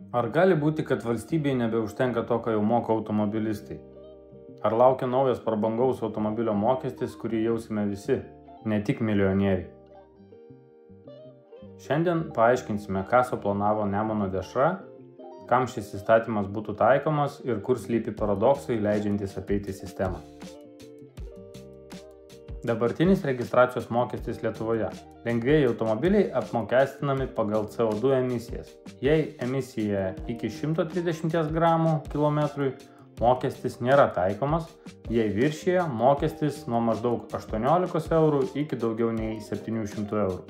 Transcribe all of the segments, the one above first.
Ar gali būti, kad valstybei nebeužtenka to, ką jau moka automobilistai? Ar laukia naujas prabangaus automobilio mokestis, kurį jausime visi, ne tik milijonieriai? Šiandien paaiškinsime, ką suplanavo Nemuno dešra, kam šis įstatymas būtų taikomas ir kur slypi paradoksai, leidžiantys apeiti sistemą. Dabartinis registracijos mokestis Lietuvoje. Lengvieji automobiliai apmokestinami pagal CO2 emisijas. Jei emisija iki 130 gramų kilometrui, mokestis nėra taikomas, jei viršija, mokestis nuo maždaug 18 eurų iki daugiau nei 700 eurų.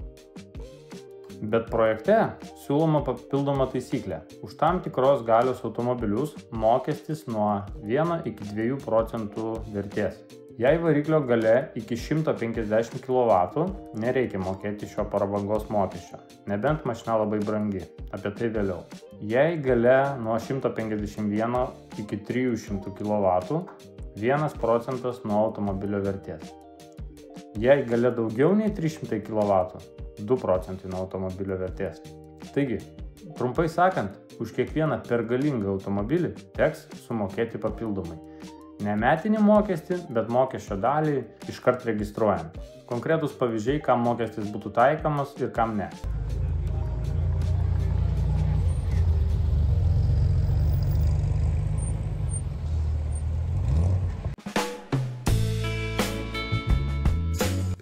Bet projekte siūloma papildoma taisyklė. Už tam tikros galios automobilius mokestis nuo 1 iki 2% vertės. Jei variklio galia iki 150 kW, nereikia mokėti šio prabangos mokesčio, nebent mašina labai brangi, apie tai vėliau. Jei galia nuo 151 iki 300 kW, 1% nuo automobilio vertės. Jei galia daugiau nei 300 kW, 2% nuo automobilio vertės. Taigi, trumpai sakant, už kiekvieną pergalingą automobilį teks sumokėti papildomai. Ne metinį mokestį, bet mokesčio dalį iškart registruojant. Konkretus pavyzdžiai, kam mokestis būtų taikomas ir kam ne.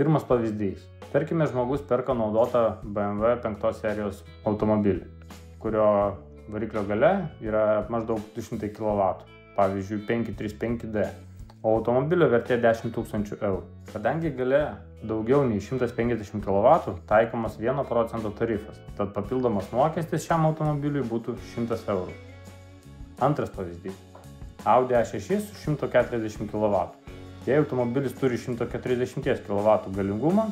Pirmas pavyzdys. Tarkime, žmogus perka naudotą BMW 5 serijos automobilį, kurio variklio galia yra maždaug 200 kW. Pavyzdžiui, 535D, o automobilio vertė 10 000 eurų. Kadangi galia daugiau nei 150 kW, taikomas 1% tarifas, tad papildomas mokestis šiam automobiliui būtų 100 eurų. Antras pavyzdys. Audi A6 su 140 kW. Jei automobilis turi 140 kW galingumą,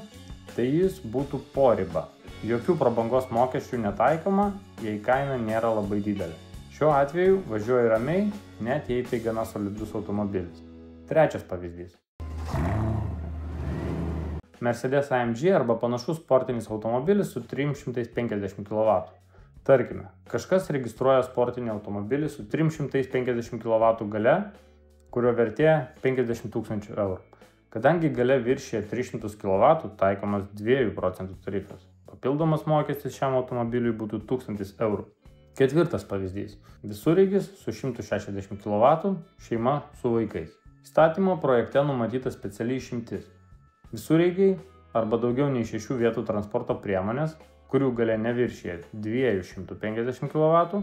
tai jis būtų po riba. Jokių prabangos mokesčių netaikoma, jei kaina nėra labai didelė. Šiuo atveju važiuoja ramiai, net jei tai gana solidus automobilis. Trečias pavyzdys. Mercedes AMG arba panašus sportinis automobilis su 350 kW. Tarkime, kažkas registruoja sportinį automobilį su 350 kW galia, kurio vertė 50 000 eurų. Kadangi galia viršija 300 kW, taikomas 2% tarifas. Papildomas mokestis šiam automobiliui būtų 1000 eurų. Ketvirtas pavyzdys. Visureigis su 160 kW, šeima su vaikais. Įstatymo projekte numatyta speciali išimtis. Visureigiai arba daugiau nei 6 vietų transporto priemonės, kurių galia neviršija 250 kW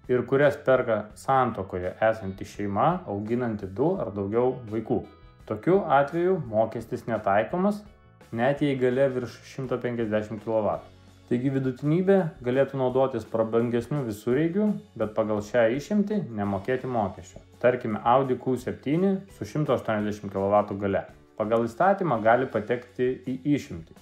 ir kurias perka santuokoje esanti šeima, auginanti 2 ar daugiau vaikų. Tokiu atveju mokestis netaikomas, net jei galia virš 150 kW. Taigi vidutinybė galėtų naudotis prabangesnių visureigių, bet pagal šią išimtį nemokėti mokesčio. Tarkime, Audi Q7 su 180 kW galia. Pagal įstatymą gali patekti į išimtį,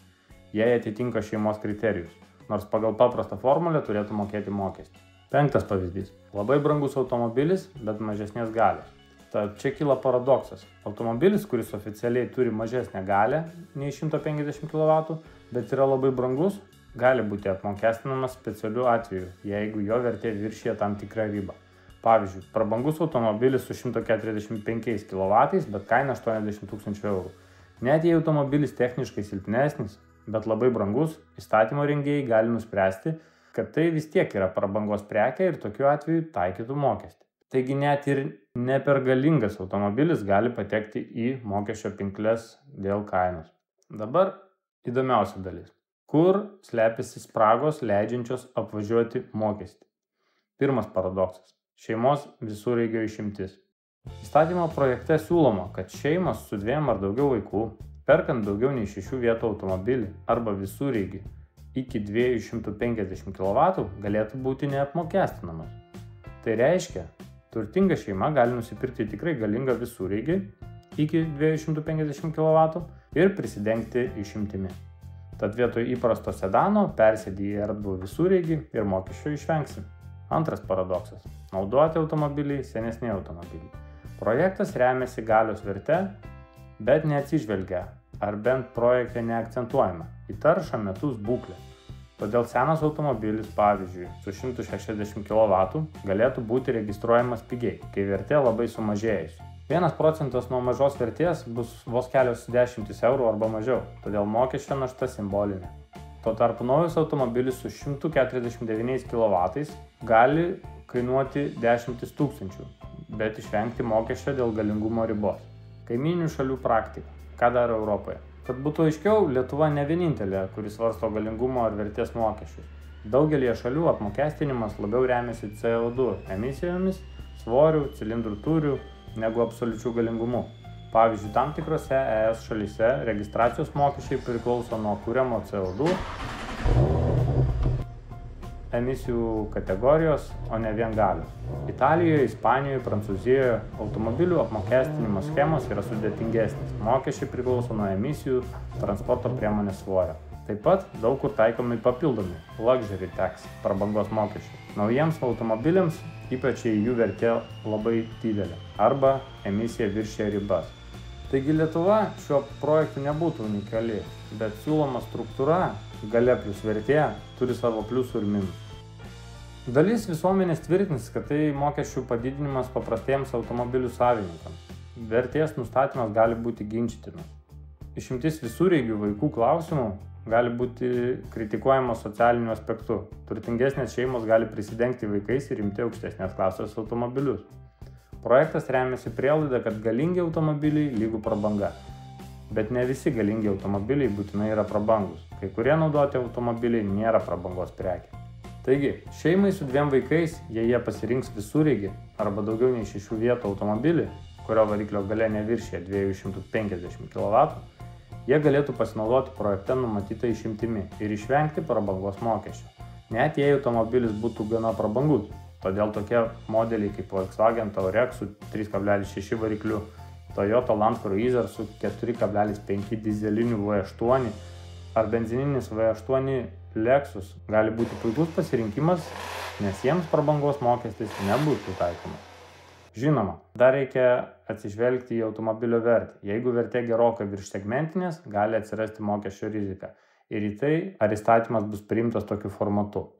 jei atitinka šeimos kriterijus, nors pagal paprastą formulę turėtų mokėti mokestį. Penktas pavyzdys. Labai brangus automobilis, bet mažesnės galios. Tad čia kyla paradoksas. Automobilis, kuris oficialiai turi mažesnę galią nei 150 kW, bet yra labai brangus, gali būti apmokestinamas specialiu atveju, jeigu jo vertė viršija tam tikrą ribą. Pavyzdžiui, prabangus automobilis su 145 kW, bet kaina 80 000 eurų. Net jei automobilis techniškai silpnesnis, bet labai brangus, įstatymo rengėjai gali nuspręsti, kad tai vis tiek yra prabangos prekė ir tokiu atveju taikytų mokestį. Taigi net ir nepergalingas automobilis gali patekti į mokesčio pinkles dėl kainos. Dabar įdomiausia dalis. Kur slepiasi spragos leidžiančios apvažiuoti mokestį? Pirmas paradoksas. Šeimos visureigio išimtis. Įstatymo projekte siūloma, kad šeimos su 2 ar daugiau vaikų, perkant daugiau nei 6 vietų automobilį arba visureigį iki 250 kW, galėtų būti neapmokestinamas. Tai reiškia, turtinga šeima gali nusipirkti tikrai galingą visureigį iki 250 kW ir prisidengti išimtimi. Tad vietoj įprasto sedano persėdi į erdvų visureigį ir mokesčio išvengsi. Antras paradoksas. Naudoti automobiliai senesni automobiliai. Projektas remiasi galios verte, bet neatsižvelgia, ar bent projekte neakcentuojama, į taršą, metus, būklę. Todėl senas automobilis, pavyzdžiui, su 160 kW galėtų būti registruojamas pigiai, kai vertė labai sumažėjusi. 1% nuo mažos vertės bus vos kelios dešimtis eurų arba mažiau, todėl mokesčio našta simbolinė. Tuo tarpu naujas automobilis su 149 kW gali kainuoti dešimtis tūkstančių, bet išvengti mokesčio dėl galingumo ribos. Kaimynių šalių praktika. Ką daro Europoje? Kad būtų aiškiau, Lietuva ne vienintelė, kuris svarsto galingumo ar vertės mokesčius. Daugelį šalių apmokestinimas labiau remiasi CO2 emisijomis, svorių, cilindrų tūrių negu absoliučių galingumu. Pavyzdžiui, tam tikrose ES šalyse registracijos mokesčiai priklauso nuo kuriamo CO2 emisijų kategorijos, o ne vien galios. Italijoje, Ispanijoje, Prancūzijoje automobilių apmokestinimo schemos yra sudėtingesnės. Mokesčiai priklauso nuo emisijų, transporto priemonės svorio. Taip pat daug kur taikomi papildomi luxury tax, prabangos mokesčiai. Naujiems automobiliams, ypač jei jų vertė labai didelė arba emisija viršija ribas. Taigi Lietuva šiuo projektu nebūtų unikali, bet siūloma struktūra, galia plus vertė, turi savo pliusų ir minusų. Dalis visuomenės tvirtins, kad tai mokesčių padidinimas paprastiems automobilių savininkams. Vertės nustatymas gali būti ginčytinas. Išimtis visureigių vaikų klausimų gali būti kritikuojamos socialiniu aspektu. Turtingesnės šeimos gali prisidengti vaikais ir imti aukštesnės klasės automobilius. Projektas remiasi prielaida, kad galingi automobiliai lygu prabanga. Bet ne visi galingi automobiliai būtinai yra prabangus. Kai kurie naudoti automobiliai nėra prabangos prekė. Taigi, šeimai su 2 vaikais, jei jie pasirinks visureigį arba daugiau nei 6 vietų automobilį, kurio variklio galia neviršija 250 kW, jie galėtų pasinaudoti projekte numatytą išimtimi ir išvengti prabangos mokesčio. Net jei automobilis būtų gana prabangus, todėl tokie modeliai kaip Volkswagen Touareg su 3,6 varikliu, Toyota Land Cruiser su 4,5 dizeliniu V8 ar benzininis V8 Lexus gali būti puikus pasirinkimas, nes jiems prabangos mokestis nebūtų taikomas. Žinoma, dar reikia atsižvelgti į automobilio vertę. Jeigu vertė gerokai virš segmentinės, gali atsirasti mokesčio rizika. Ir į tai, ar įstatymas bus priimtas tokiu formatu.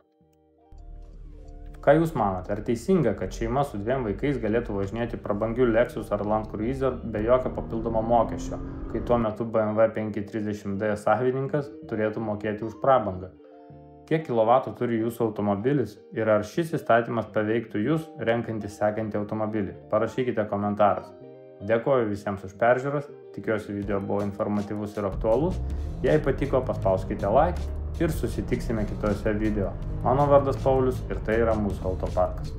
Ką Jūs manote? Ar teisinga, kad šeima su 2 vaikais galėtų važinėti prabangių Lexus ar Land Cruiser be jokio papildomo mokesčio, kai tuo metu BMW 530D savininkas turėtų mokėti už prabangą? Kiek kilovatų turi Jūsų automobilis ir ar šis įstatymas paveiktų Jūs renkantis sekantį automobilį? Parašykite komentaras. Dėkoju visiems už peržiūras, tikiuosi video buvo informatyvus ir aktualus. Jei patiko, paspauskite like ir susitiksime kitose video. Mano vardas Paulius ir tai yra mūsų autoparkas.